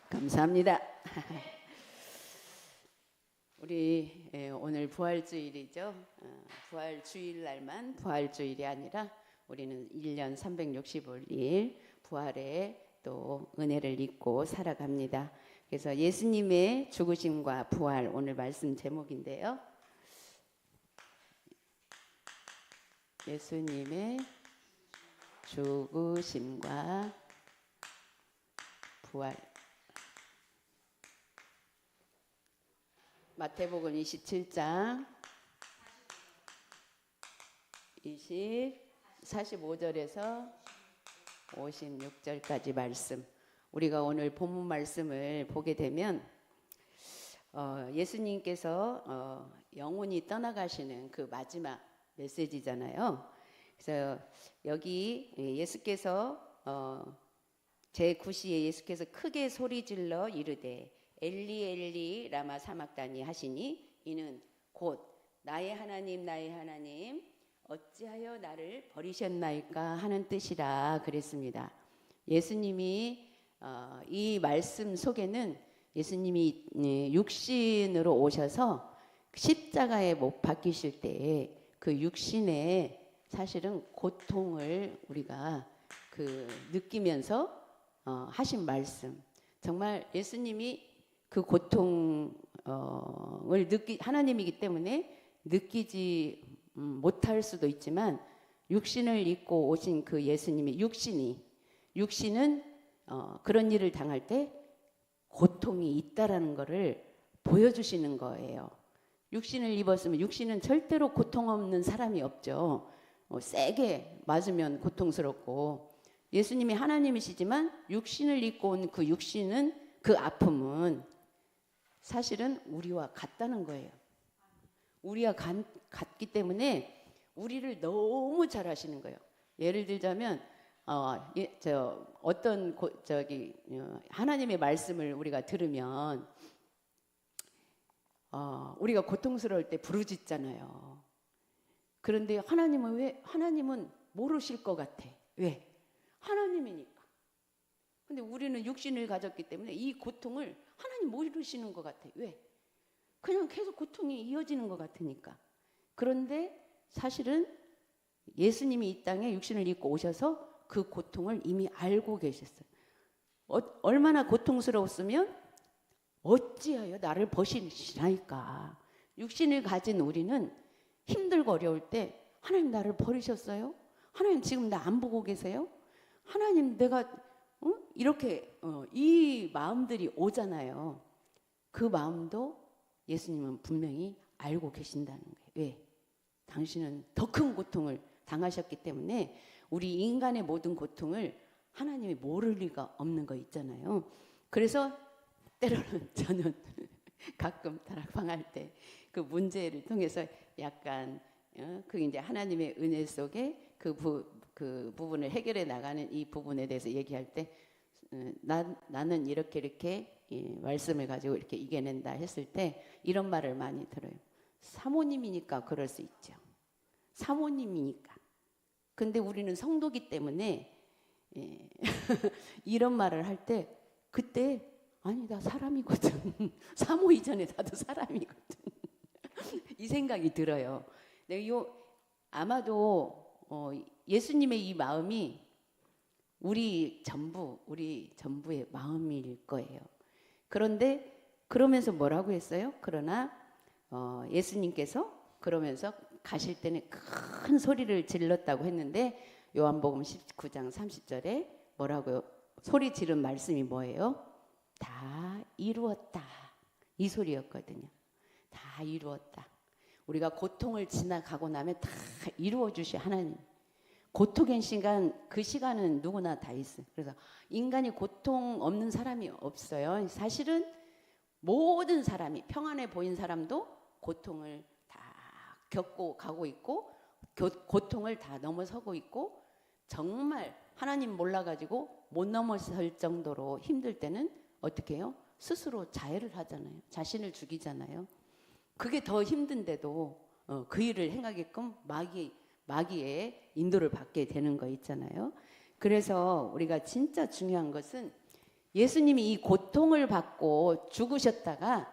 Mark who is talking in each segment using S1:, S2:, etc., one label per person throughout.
S1: 감사합니다. 우리 오늘 부활주일이죠. 부활 주일날만 부활주일이 아니라 우리는 1년 365일 부활의 또 은혜를 잊고 살아갑니다. 그래서 예수님의 죽으심과 부활 오늘 말씀 제목인데요. 예수님의 죽으심과 부활. 마태복음 27장 45절에서 56절까지 말씀. 우리가 오늘 본문 말씀을 보게 되면 예수님께서 영혼이 떠나가시는 그 마지막 메시지잖아요. 그래서 여기 예수께서 제9시에 예수께서 크게 소리질러 이르되 엘리 엘리 라마 사막다니 하시니 이는 곧 나의 하나님 나의 하나님 어찌하여 나를 버리셨나이까 하는 뜻이라 그랬습니다. 예수님이 이 말씀 속에는 예수님이 육신으로 오셔서 십자가에 못 박히실 때에 그 육신의 사실은 고통을 우리가 느끼면서 하신 말씀, 정말 예수님이 그 고통을 하나님이기 때문에 느끼지 못할 수도 있지만 육신을 입고 오신 그 예수님의 육신은 그런 일을 당할 때 고통이 있다라는 것을 보여주시는 거예요. 육신을 입었으면 육신은 절대로 고통 없는 사람이 없죠. 세게 맞으면 고통스럽고, 예수님이 하나님이시지만 육신을 입고 온 그 육신은, 그 아픔은 사실은 우리와 같다는 거예요. 우리와 같기 때문에 우리를 너무 잘 아시는 거예요. 예를 들자면 어떤 하나님의 말씀을 우리가 들으면 우리가 고통스러울 때 부르짖잖아요. 그런데 하나님은 모르실 것 같아. 왜? 하나님이니까. 근데 우리는 육신을 가졌기 때문에 이 고통을 하나님 모르시는 것 같아. 왜? 그냥 계속 고통이 이어지는 것 같으니까. 그런데 사실은 예수님이 이 땅에 육신을 입고 오셔서 그 고통을 이미 알고 계셨어요. 얼마나 고통스러웠으면 어찌하여 나를 버리시나이까. 육신을 가진 우리는 힘들고 어려울 때 하나님 나를 버리셨어요? 하나님 지금 나 안 보고 계세요? 하나님 내가 이렇게 이 마음들이 오잖아요. 그 마음도 예수님은 분명히 알고 계신다는 거예요. 왜? 당신은 더 큰 고통을 당하셨기 때문에 우리 인간의 모든 고통을 하나님이 모를 리가 없는 거 있잖아요. 그래서 때로는 저는 가끔 다락방할 때 그 문제를 통해서 약간 그 이제 하나님의 은혜 속에 그 부분을 해결해 나가는 이 부분에 대해서 얘기할 때 나는 이렇게 말씀을 가지고 이렇게 이겨낸다 했을 때 이런 말을 많이 들어요. 사모님이니까 그럴 수 있죠. 사모님이니까. 근데 우리는 성도기 때문에 이런 말을 할 때 그때 아니 나 사람이거든. 사모 이전에 나도 사람이거든. 이 생각이 들어요. 근데 아마도 예수님의 이 마음이 우리 전부의 마음일 거예요. 그런데 그러면서 뭐라고 했어요? 그러나 예수님께서 그러면서 가실 때는 큰 소리를 질렀다고 했는데 요한복음 19장 30절에 뭐라고요? 소리 지른 말씀이 뭐예요? 다 이루었다. 이 소리였거든요. 다 이루었다. 우리가 고통을 지나가고 나면 다 이루어 주시 하나님. 고통의 시간, 그 시간은 누구나 다 있어요. 그래서 인간이 고통 없는 사람이 없어요. 사실은 모든 사람이, 평안해 보인 사람도 고통을 다 겪고 가고 있고 고통을 다 넘어서고 있고, 정말 하나님 몰라가지고 못 넘어설 정도로 힘들 때는 어떻게 해요? 스스로 자해를 하잖아요. 자신을 죽이잖아요. 그게 더 힘든데도 그 일을 행하게끔 마귀의 인도를 받게 되는 거 있잖아요. 그래서 우리가 진짜 중요한 것은 예수님이 이 고통을 받고 죽으셨다가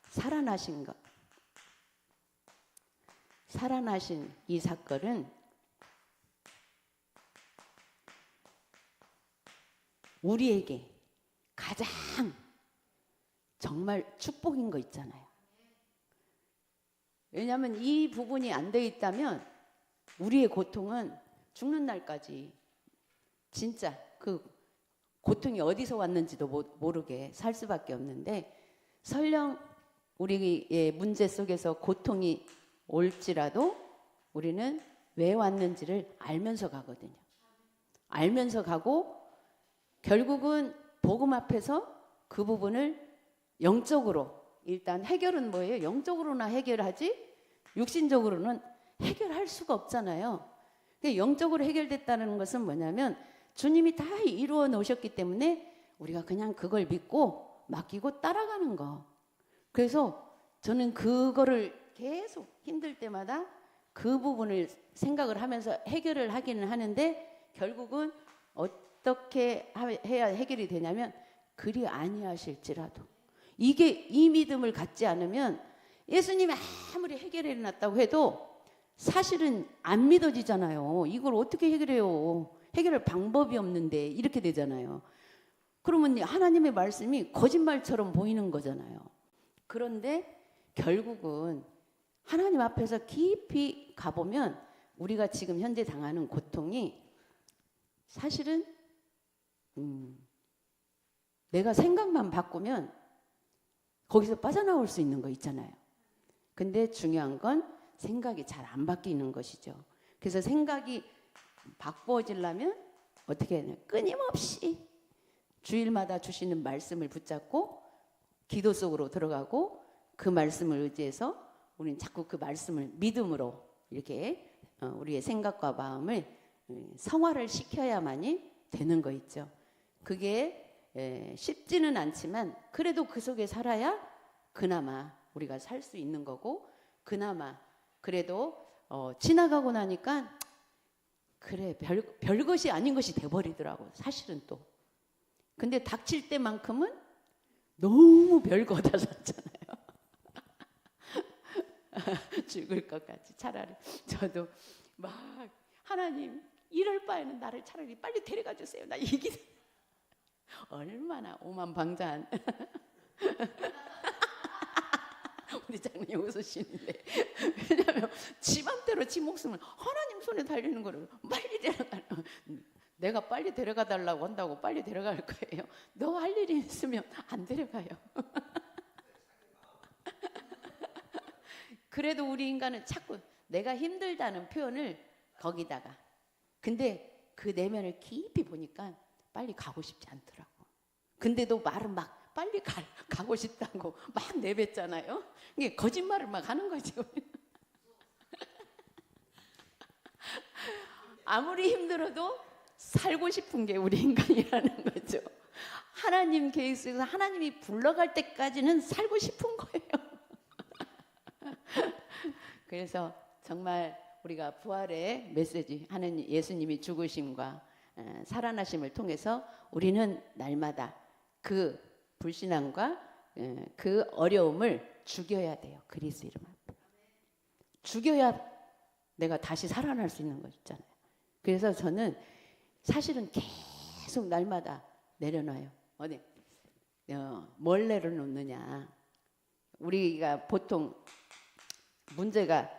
S1: 살아나신 것. 살아나신 이 사건은 우리에게 가장 정말 축복인 거 있잖아요. 왜냐하면 이 부분이 안 돼 있다면 우리의 고통은 죽는 날까지 진짜 그 고통이 어디서 왔는지도 모르게 살 수밖에 없는데, 설령 우리의 문제 속에서 고통이 올지라도 우리는 왜 왔는지를 알면서 가거든요. 알면서 가고 결국은 복음 앞에서 그 부분을 영적으로 일단 해결은 뭐예요? 영적으로나 해결하지 육신적으로는 해결할 수가 없잖아요. 영적으로 해결됐다는 것은 뭐냐면 주님이 다 이루어 놓으셨기 때문에 우리가 그냥 그걸 믿고 맡기고 따라가는 거. 그래서 저는 그거를 계속 힘들 때마다 그 부분을 생각을 하면서 해결을 하기는 하는데, 결국은 어떻게 해야 해결이 되냐면 그리 아니하실지라도, 이게 이 믿음을 갖지 않으면 예수님이 아무리 해결해 놨다고 해도 사실은 안 믿어지잖아요. 이걸 어떻게 해결해요? 해결할 방법이 없는데 이렇게 되잖아요. 그러면 하나님의 말씀이 거짓말처럼 보이는 거잖아요. 그런데 결국은 하나님 앞에서 깊이 가보면 우리가 지금 현재 당하는 고통이 사실은 내가 생각만 바꾸면 거기서 빠져나올 수 있는 거 있잖아요. 근데 중요한 건 생각이 잘 안 바뀌는 것이죠. 그래서 생각이 바꿔지려면 어떻게 해야 되나? 끊임없이 주일마다 주시는 말씀을 붙잡고 기도 속으로 들어가고 그 말씀을 의지해서 우리는 자꾸 그 말씀을 믿음으로 이렇게 우리의 생각과 마음을 성화를 시켜야만이 되는 거 있죠. 그게 쉽지는 않지만 그래도 그 속에 살아야 그나마 우리가 살 수 있는 거고, 그나마 그래도 지나가고 나니까 그래 별것이 아닌 것이 돼버리더라고 사실은 또. 근데 닥칠 때만큼은 너무 별거 같았잖아요. 죽을 것 같이. 차라리 저도 막 하나님 이럴 바에는 나를 차라리 빨리 데려가 주세요. 나 이기 얼마나 오만방자한 우리 장로님 웃으시는데, 왜냐하면 지 맘대로 지 목숨을 하나님 손에 달리는 거를 빨리 데려가려고, 내가 빨리 데려가 달라고 한다고 빨리 데려갈 거예요? 너 할 일이 있으면 안 데려가요. 그래도 우리 인간은 자꾸 내가 힘들다는 표현을 거기다가, 근데 그 내면을 깊이 보니까 빨리 가고 싶지 않더라고. 근데도 말은 막 빨리 가고 싶다고 막 내뱉잖아요. 이게 거짓말을 막 하는 거지. 아무리 힘들어도 살고 싶은 게 우리 인간이라는 거죠. 하나님 계획에서 하나님이 불러갈 때까지는 살고 싶은 거예요. 그래서 정말 우리가 부활의 메시지, 하나님 예수님이 죽으심과 살아나심을 통해서 우리는 날마다 그 불신앙과 그 어려움을 죽여야 돼요. 그리스도 이름 앞에. 죽여야 내가 다시 살아날 수 있는 것 있잖아요. 그래서 저는 사실은 계속 날마다 내려놔요. 어디 뭘 내려놓느냐. 우리가 보통 문제가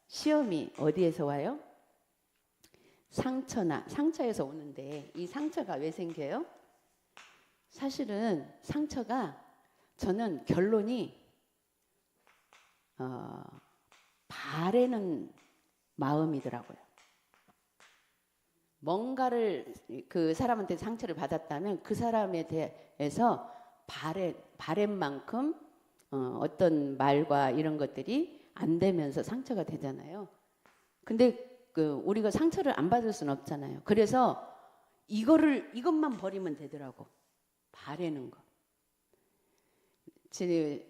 S1: 시험이 어디에서 와요? 상처에서 오는데, 이 상처가 왜 생겨요? 사실은 상처가, 저는 결론이 바라는 마음이더라고요. 뭔가를 그 사람한테 상처를 받았다면 그 사람에 대해서 바램만큼 어떤 말과 이런 것들이 안 되면서 상처가 되잖아요. 근데 우리가 상처를 안 받을 수는 없잖아요. 그래서 이것만 버리면 되더라고. 바라는 거.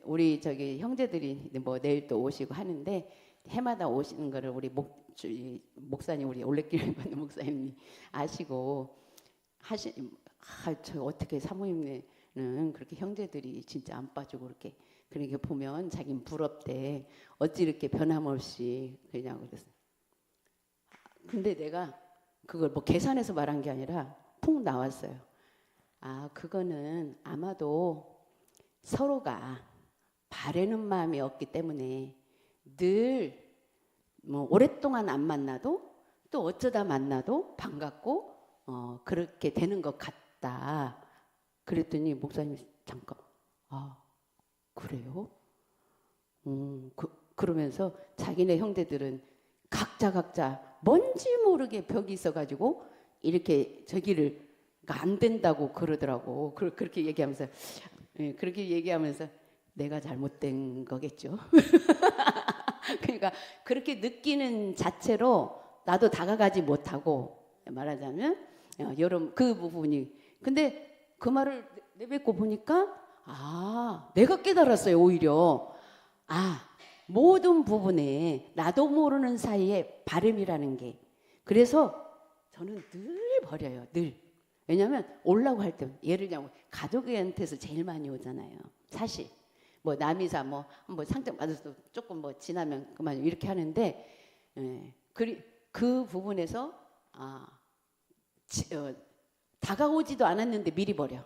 S1: 우리 저기 형제들이 뭐 내일 또 오시고 하는데, 해마다 오시는 거를 우리 목사님, 우리 올레길 목사님이 아시고, 저 어떻게 사모님네는 그렇게 형제들이 진짜 안 빠지고 그렇게 보면 자기는 부럽대. 어찌 이렇게 변함없이 그러냐고 그랬어. 근데 내가 그걸 뭐 계산해서 말한 게 아니라 푹 나왔어요. 아, 그거는 아마도 서로가 바라는 마음이 없기 때문에 늘 뭐 오랫동안 안 만나도 또 어쩌다 만나도 반갑고 그렇게 되는 것 같다. 그랬더니 목사님이 잠깐, 아, 그래요? 그러면서 자기네 형제들은 각자 뭔지 모르게 벽이 있어가지고 이렇게 저기를 안 된다고 그러더라고. 그렇게 얘기하면서, 그렇게 얘기하면서 내가 잘못된 거겠죠. 그러니까 그렇게 느끼는 자체로 나도 다가가지 못하고, 말하자면 여러분 그 부분이, 근데 그 말을 내뱉고 보니까 내가 깨달았어요. 오히려 모든 부분에 나도 모르는 사이에 바람이라는 게, 그래서 저는 늘 버려요. 늘. 왜냐하면 오려고 할 때, 예를 들면 가족한테서 제일 많이 오잖아요. 사실 뭐 남이사 뭐 상장 받아서 조금 뭐 지나면 그만 이렇게 하는데, 그 부분에서 다가오지도 않았는데 미리 버려.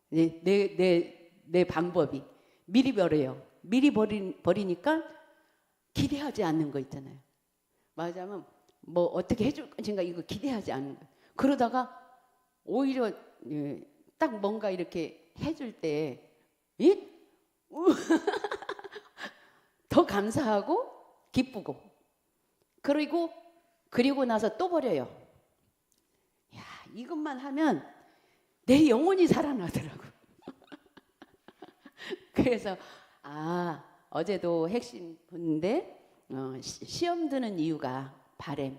S1: 내 방법이 미리 버려요. 미리 버리니까 기대하지 않는 거 있잖아요. 말하자면 뭐 어떻게 해줄 건가 이거 기대하지 않는 거. 그러다가 오히려 딱 뭔가 이렇게 해줄 때 더 감사하고 기쁘고, 그리고 나서 또 버려요. 야, 이것만 하면 내 영혼이 살아나더라고. 그래서 어제도 핵심 본데 시험 드는 이유가 바램.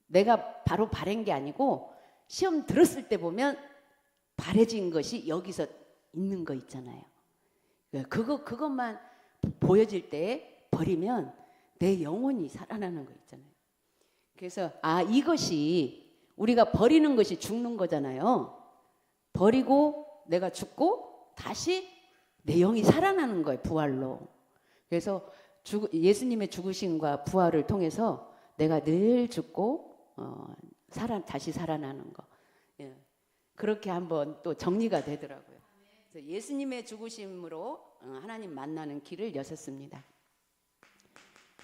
S1: 내가 바로 바란 게 아니고 시험 들었을 때 보면 바래진 것이 여기서 있는 거 있잖아요. 그것만 보여질 때 버리면 내 영혼이 살아나는 거 있잖아요. 그래서 이것이 우리가 버리는 것이 죽는 거잖아요. 버리고 내가 죽고 다시 내 영이 살아나는 거예요. 부활로. 그래서 예수님의 죽으심과 부활을 통해서 내가 늘 죽고 다시 살아나는 거. 그렇게 한번 또 정리가 되더라고요. 그래서 예수님의 죽으심으로 하나님 만나는 길을 여셨습니다.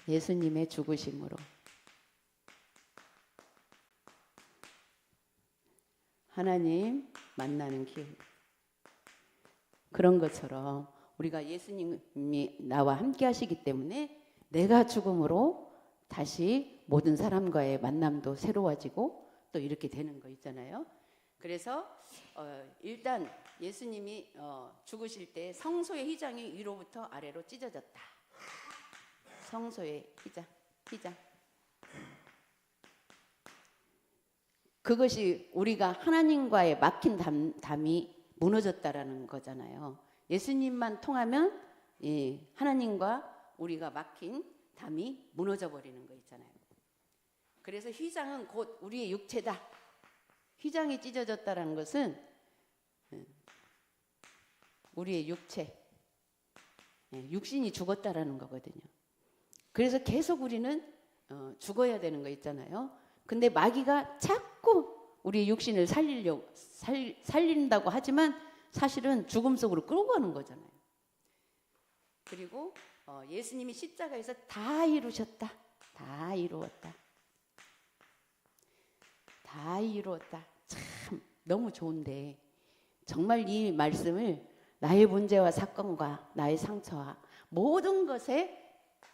S1: 예수님의 죽으심으로 하나님 만나는 길. 그런 것처럼 우리가 예수님이 나와 함께 하시기 때문에 내가 죽음으로 다시 모든 사람과의 만남도 새로워지고 또 이렇게 되는 거 있잖아요. 그래서 일단 예수님이 죽으실 때 성소의 휘장이 위로부터 아래로 찢어졌다. 성소의 휘장. 그것이 우리가 하나님과의 막힌 담이 무너졌다라는 거잖아요. 예수님만 통하면 하나님과 우리가 막힌 담이 무너져 버리는 거 있잖아요. 그래서 휘장은 곧 우리의 육체다. 휘장이 찢어졌다는 것은 우리의 육체, 육신이 죽었다라는 거거든요. 그래서 계속 우리는 죽어야 되는 거 있잖아요. 근데 마귀가 자꾸 우리의 육신을 살린다고 하지만 사실은 죽음 속으로 끌고 가는 거잖아요. 그리고 예수님이 십자가에서 다 이루셨다. 다 이루었다. 다 이루었다. 참 너무 좋은데 정말 이 말씀을 나의 문제와 사건과 나의 상처와 모든 것에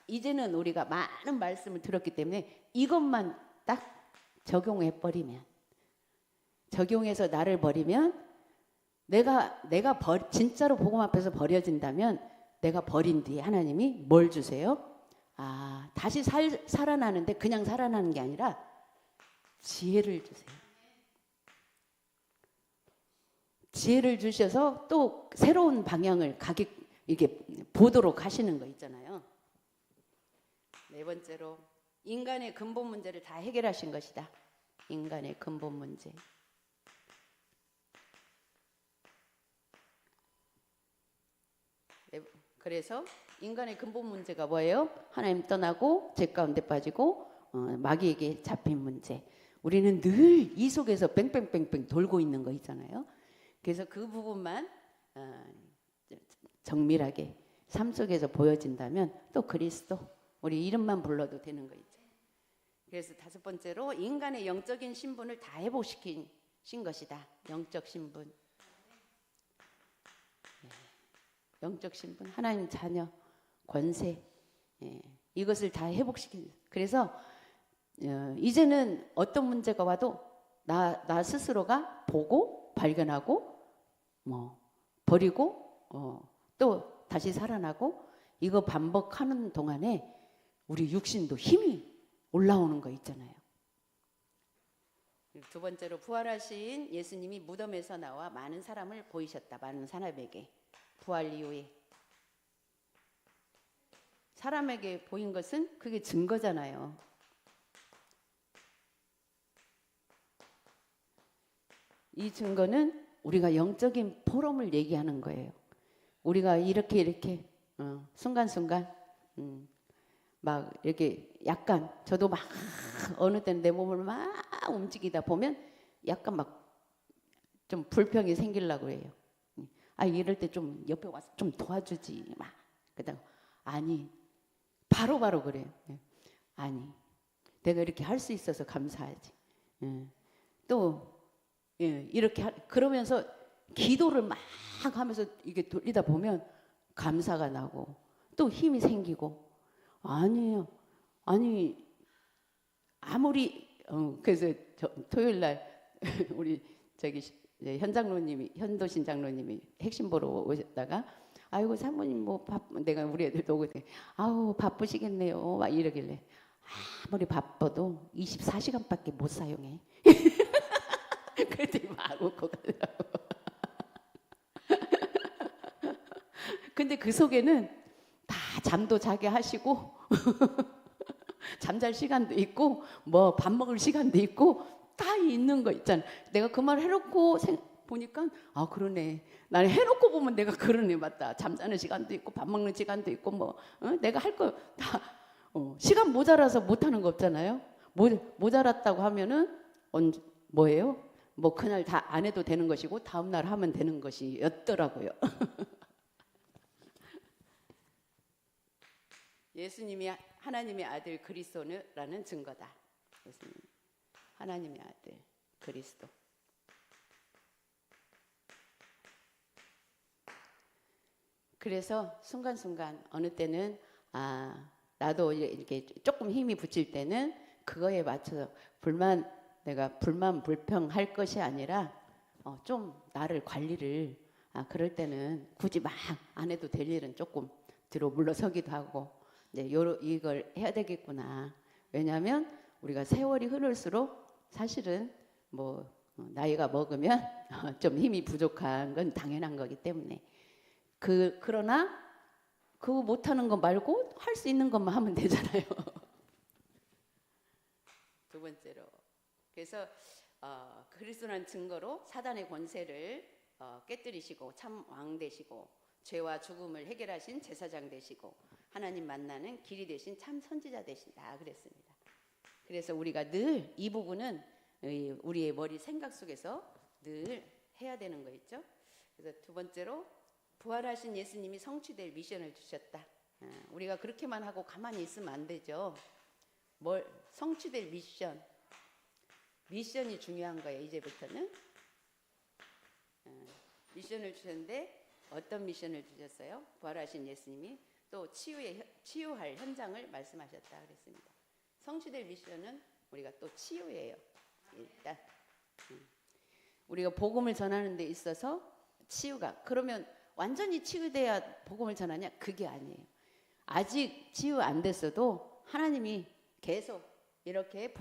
S1: 이제는 우리가 많은 말씀을 들었기 때문에 이것만 딱 적용해버리면, 적용해서 나를 버리면 내가 진짜로 복음 앞에서 버려진다면 내가 버린 뒤에 하나님이 뭘 주세요? 다시 살아나는데 그냥 살아나는 게 아니라 지혜를 주세요. 지혜를 주셔서 또 새로운 방향을 이렇게 보도록 하시는 거 있잖아요. 네 번째로 인간의 근본 문제를 다 해결하신 것이다. 인간의 근본 문제. 네, 그래서 인간의 근본 문제가 뭐예요? 하나님 떠나고 죄 가운데 빠지고 마귀에게 잡힌 문제. 우리는 늘 이 속에서 뺑뺑뺑뺑 돌고 있는 거 있잖아요. 그래서 그 부분만 정밀하게 삶 속에서 보여진다면 또 그리스도 우리 이름만 불러도 되는 거 있죠. 그래서 다섯 번째로 인간의 영적인 신분을 다 회복시킨 것이다. 영적 신분. 영적 신분, 하나님 자녀, 권세, 이것을 다 회복시킨. 그래서 이제는 어떤 문제가 와도 나 스스로가 보고 발견하고 버리고 또 다시 살아나고 이거 반복하는 동안에 우리 육신도 힘이 올라오는 거 있잖아요. 두 번째로 부활하신 예수님이 무덤에서 나와 많은 사람을 보이셨다. 많은 사람에게. 부활 이후에 사람에게 보인 것은 그게 증거잖아요. 이 증거는 우리가 영적인 포럼을 얘기하는 거예요. 우리가 이렇게 순간순간 막 이렇게 약간 저도 막 어느 때는 내 몸을 막 움직이다 보면 약간 막 좀 불평이 생기려고 해요. 이럴 때 좀 옆에 와서 좀 도와주지 막. 그다음 아니 바로 그래요. 아니 내가 이렇게 할 수 있어서 감사하지. 또 이렇게 그러면서 기도를 막 하면서 이게 돌리다 보면 감사가 나고 또 힘이 생기고 아니에요. 아니 아무리 그래서 토요일 날 우리 저기 현장로님이 현도신 장로님이 핵심 보러 오셨다가 아이고 사모님 뭐 내가 우리 애들도 오고 아우 바쁘시겠네요 막 이러길래 아무리 바빠도 24시간밖에 못 사용해. 그랬더니 막 웃고 가더라고. 근데 그 속에는 다 잠도 자게 하시고 잠잘 시간도 있고 뭐 밥 먹을 시간도 있고 다 있는 거 있잖아. 내가 그 말 해놓고 보니까 그러네. 나는 해놓고 보면 내가 그러네. 맞다. 잠자는 시간도 있고 밥 먹는 시간도 있고 뭐 내가 할 거 다 시간 모자라서 못하는 거 없잖아요. 모자랐다고 하면은 뭐예요? 뭐 그날 다 안 해도 되는 것이고 다음 날 하면 되는 것이었더라고요. 예수님이 하나님의 아들 그리스도라는 증거다. 예수님 하나님의 아들 그리스도. 그래서 순간순간 어느 때는 나도 이렇게 조금 힘이 붙일 때는 그거에 맞춰서 내가 불평할 것이 아니라 좀 나를 관리를 그럴 때는 굳이 막 안 해도 될 일은 조금 뒤로 물러서기도 하고 이걸 해야 되겠구나. 왜냐하면 우리가 세월이 흐를수록 사실은 뭐 나이가 먹으면 좀 힘이 부족한 건 당연한 거기 때문에 그러나 그거 못하는 거 말고 할 수 있는 것만 하면 되잖아요. 두 번째로 그래서 그리스도라는 증거로 사단의 권세를 깨뜨리시고 참 왕 되시고 죄와 죽음을 해결하신 제사장 되시고 하나님 만나는 길이 되신 참 선지자 되신다 그랬습니다. 그래서 우리가 늘 이 부분은 우리의 머리 생각 속에서 늘 해야 되는 거 있죠. 그래서 두 번째로 부활하신 예수님이 성취될 미션을 주셨다. 우리가 그렇게만 하고 가만히 있으면 안 되죠. 성취될 미션이 중요한 거예요. 이제부터는 미션을 주셨는데 어떤 미션을 주셨어요? 부활하신 예수님이 또 치유할 현장을 말씀하셨다 그랬습니다. 성취될 미션은 우리가 또 치유예요. 일단 우리가 복음을 전하는 데 있어서 치유가 그러면 완전히 치유돼야 복음을 전하냐? 그게 아니에요. 아직 치유 안 됐어도 하나님이 계속 이렇게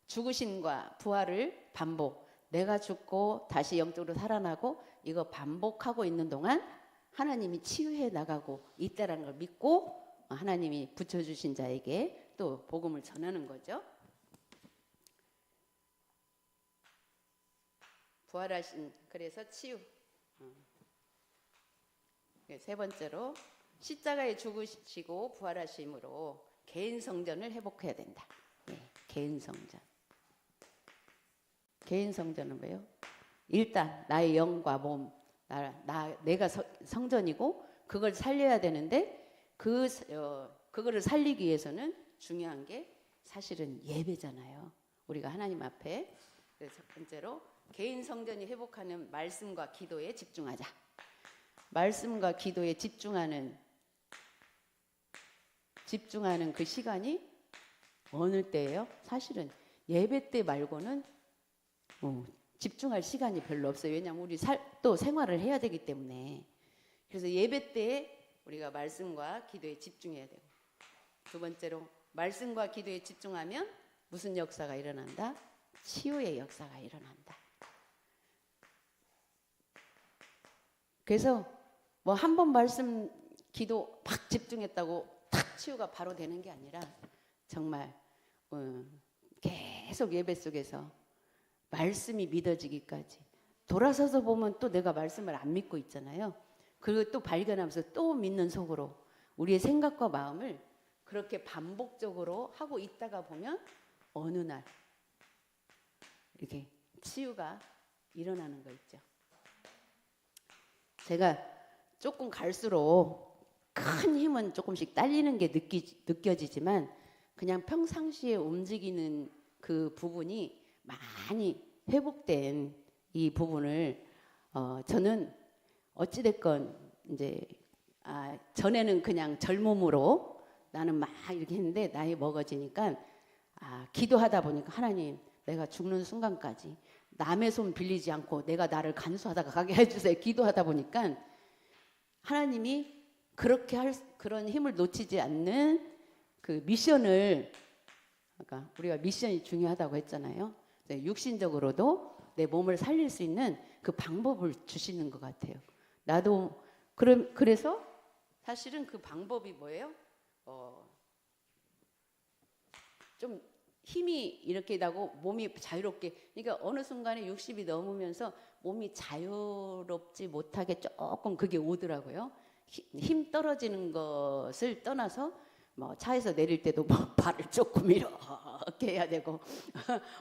S1: 죽으심과 부활을 반복. 내가 죽고 다시 영적으로 살아나고 이거 반복하고 있는 동안 하나님이 치유해 나가고 있다라는 걸 믿고 하나님이 붙여주신 자에게 또 복음을 전하는 거죠. 부활하신 그래서 치유. 세 번째로 십자가에 죽으시고 부활하심으로 개인 성전을 회복해야 된다. 개인 성전. 개인 성전은 뭐예요? 일단 나의 영과 몸, 내가 성전이고 그걸 살려야 되는데 그거를 살리기 위해서는 중요한 게 사실은 예배잖아요. 우리가 하나님 앞에. 그래서 첫 번째로 개인 성전이 회복하는 말씀과 기도에 집중하자. 말씀과 기도에 집중하는 그 시간이 어느 때예요? 사실은 예배 때 말고는 집중할 시간이 별로 없어요. 왜냐하면 우리 또 생활을 해야 되기 때문에. 그래서 예배 때에 우리가 말씀과 기도에 집중해야 되고, 두 번째로 말씀과 기도에 집중하면 무슨 역사가 일어난다? 치유의 역사가 일어난다. 그래서 뭐 한 번 말씀 기도 팍 집중했다고 탁 치유가 바로 되는 게 아니라 정말 계속 예배 속에서 말씀이 믿어지기까지. 돌아서서 보면 또 내가 말씀을 안 믿고 있잖아요. 그리고 또 발견하면서 또 믿는 속으로 우리의 생각과 마음을 그렇게 반복적으로 하고 있다가 보면 어느 날 이렇게 치유가 일어나는 거 있죠. 제가 조금 갈수록 큰 힘은 조금씩 딸리는 게 느껴지지만 그냥 평상시에 움직이는 그 부분이 많이 회복된 이 부분을 저는 어찌됐건 이제 전에는 그냥 젊음으로 나는 막 이렇게 했는데 나이 먹어지니까 기도하다 보니까 하나님 내가 죽는 순간까지 남의 손 빌리지 않고 내가 나를 간수하다가 가게 해주세요. 기도하다 보니까 하나님이 그렇게 그런 힘을 놓치지 않는 그 미션을, 그러니까 우리가 미션이 중요하다고 했잖아요. 육신적으로도 내 몸을 살릴 수 있는 그 방법을 주시는 것 같아요. 나도 그래서 사실은 그 방법이 뭐예요? 좀 힘이 이렇게 나고 몸이 자유롭게, 그러니까 어느 순간에 60이 넘으면서 몸이 자유롭지 못하게 조금 그게 오더라고요. 힘 떨어지는 것을 떠나서 뭐 차에서 내릴 때도 뭐 발을 조금 이렇게 해야 되고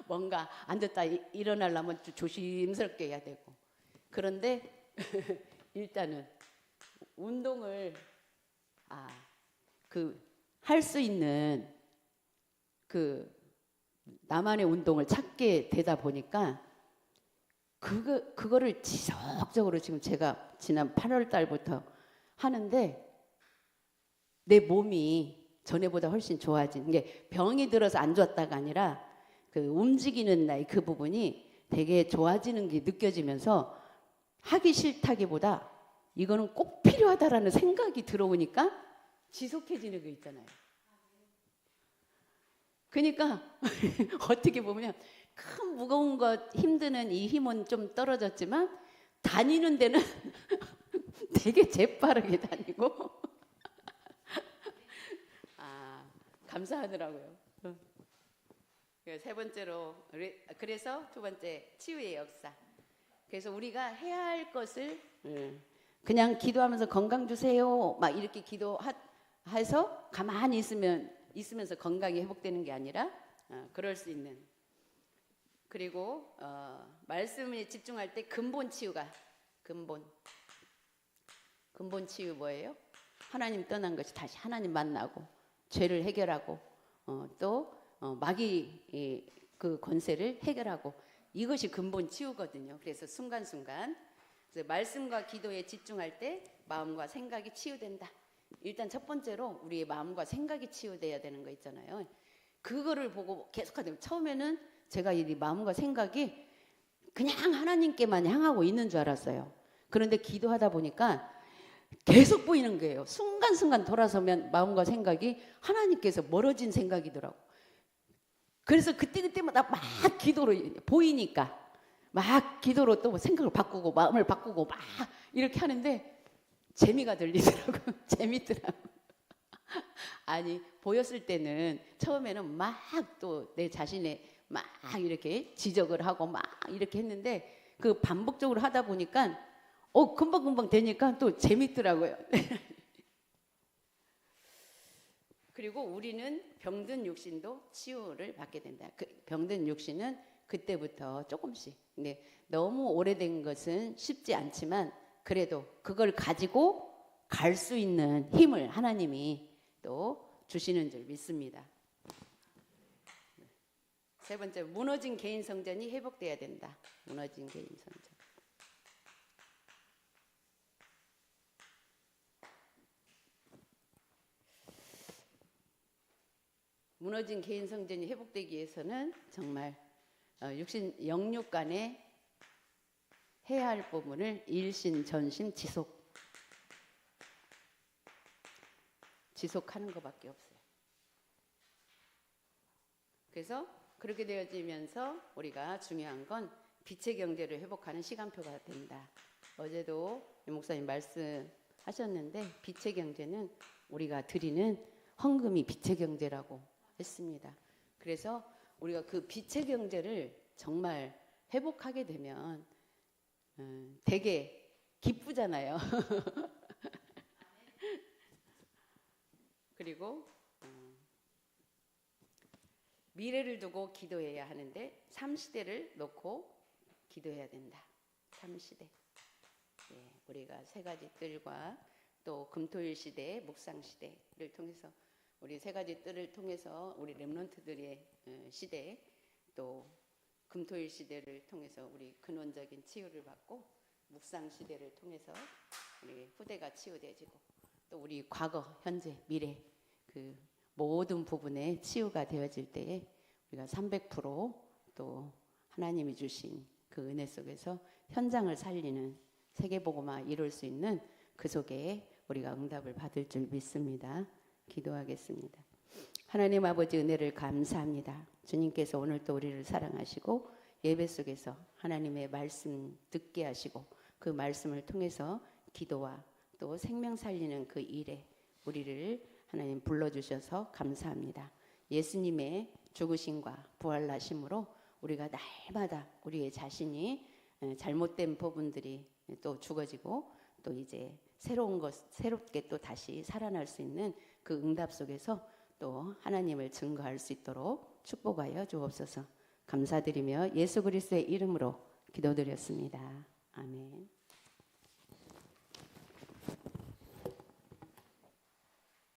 S1: 뭔가 앉았다 일어나려면 조심스럽게 해야 되고. 그런데 일단은 운동을 할 수 있는 그 나만의 운동을 찾게 되다 보니까 그거를 지속적으로 지금 제가 지난 8월 달부터 하는데 내 몸이 전에보다 훨씬 좋아진 게, 병이 들어서 안 좋았다가 아니라 그 움직이는 나의 그 부분이 되게 좋아지는 게 느껴지면서 하기 싫다기보다 이거는 꼭 필요하다라는 생각이 들어오니까 지속해지는 거 있잖아요. 그러니까 어떻게 보면 큰 무거운 것 힘드는 이 힘은 좀 떨어졌지만 다니는 데는 되게 재빠르게 다니고 감사하더라고요. 세 번째로, 그래서 두 번째 치유의 역사. 그래서 우리가 해야 할 것을 그냥 기도하면서 건강 주세요 막 이렇게 기도해서 가만히 있으면서 건강이 회복되는 게 아니라 그럴 수 있는. 그리고 말씀에 집중할 때 근본 치유가, 근본 치유 뭐예요? 하나님 떠난 것이 다시 하나님 만나고 죄를 해결하고 또 마귀 그 권세를 해결하고, 이것이 근본 치유거든요. 그래서 순간순간 그래서 말씀과 기도에 집중할 때 마음과 생각이 치유된다. 일단 첫 번째로 우리의 마음과 생각이 치유돼야 되는 거 있잖아요. 그거를 보고 계속하면, 처음에는 제가 이 마음과 생각이 그냥 하나님께만 향하고 있는 줄 알았어요. 그런데 기도하다 보니까 계속 보이는 거예요. 순간순간 돌아서면 마음과 생각이 하나님께서 멀어진 생각이더라고. 그래서 그때마다 막 기도로 보이니까 막 기도로 또 생각을 바꾸고 마음을 바꾸고 막 이렇게 하는데 재미가 들리더라고요. 재밌더라고요. 아니, 보였을 때는 처음에는 막 또 내 자신의 막 이렇게 지적을 하고 막 이렇게 했는데 그 반복적으로 하다 보니까 금방금방 되니까 또 재밌더라고요. 그리고 우리는 병든 육신도 치유를 받게 된다. 그 병든 육신은 그때부터 조금씩. 근데 너무 오래된 것은 쉽지 않지만 그래도 그걸 가지고 갈 수 있는 힘을 하나님이 또 주시는 줄 믿습니다. 세 번째, 무너진 개인 성전이 회복돼야 된다. 무너진 개인 성전. 무너진 개인 성전이 회복되기 위해서는 정말 육신 영육 간에 해야 할 부분을 일신 전심 지속하는 것밖에 없어요. 그래서 그렇게 되어지면서 우리가 중요한 건 빛의 경제를 회복하는 시간표가 된다. 어제도 목사님 말씀하셨는데 빛의 경제는 우리가 드리는 헌금이 빛의 경제라고 했습니다. 그래서 우리가 그 빛의 경제를 정말 회복하게 되면 되게 기쁘잖아요. 그리고 미래를 두고 기도해야 하는데 3시대를 놓고 기도해야 된다. 3시대. 예, 우리가 세 가지 뜰과 또 금토일 시대, 묵상 시대를 통해서 우리 세 가지 뜰을 통해서 우리 렘넌트들의 시대 또 금토일 시대를 통해서 우리 근원적인 치유를 받고 묵상 시대를 통해서 우리 후대가 치유되어지고 또 우리 과거, 현재, 미래 그 모든 부분에 치유가 되어질 때에 우리가 300%또 하나님이 주신 그 은혜 속에서 현장을 살리는 세계복음화 이룰 수 있는 그 속에 우리가 응답을 받을 줄 믿습니다. 기도하겠습니다. 하나님 아버지 은혜를 감사합니다. 주님께서 오늘 또 우리를 사랑하시고 예배 속에서 하나님의 말씀 듣게 하시고 그 말씀을 통해서 기도와 또 생명 살리는 그 일에 우리를 하나님 불러주셔서 감사합니다. 예수님의 죽으심과 부활나심으로 우리가 날마다 우리의 자신이 잘못된 부분들이 또 죽어지고 또 이제 새롭게 또 다시 살아날 수 있는 그 응답 속에서 또 하나님을 증거할 수 있도록 축복하여 주옵소서. 감사드리며 예수 그리스도의 이름으로 기도드렸습니다. 아멘.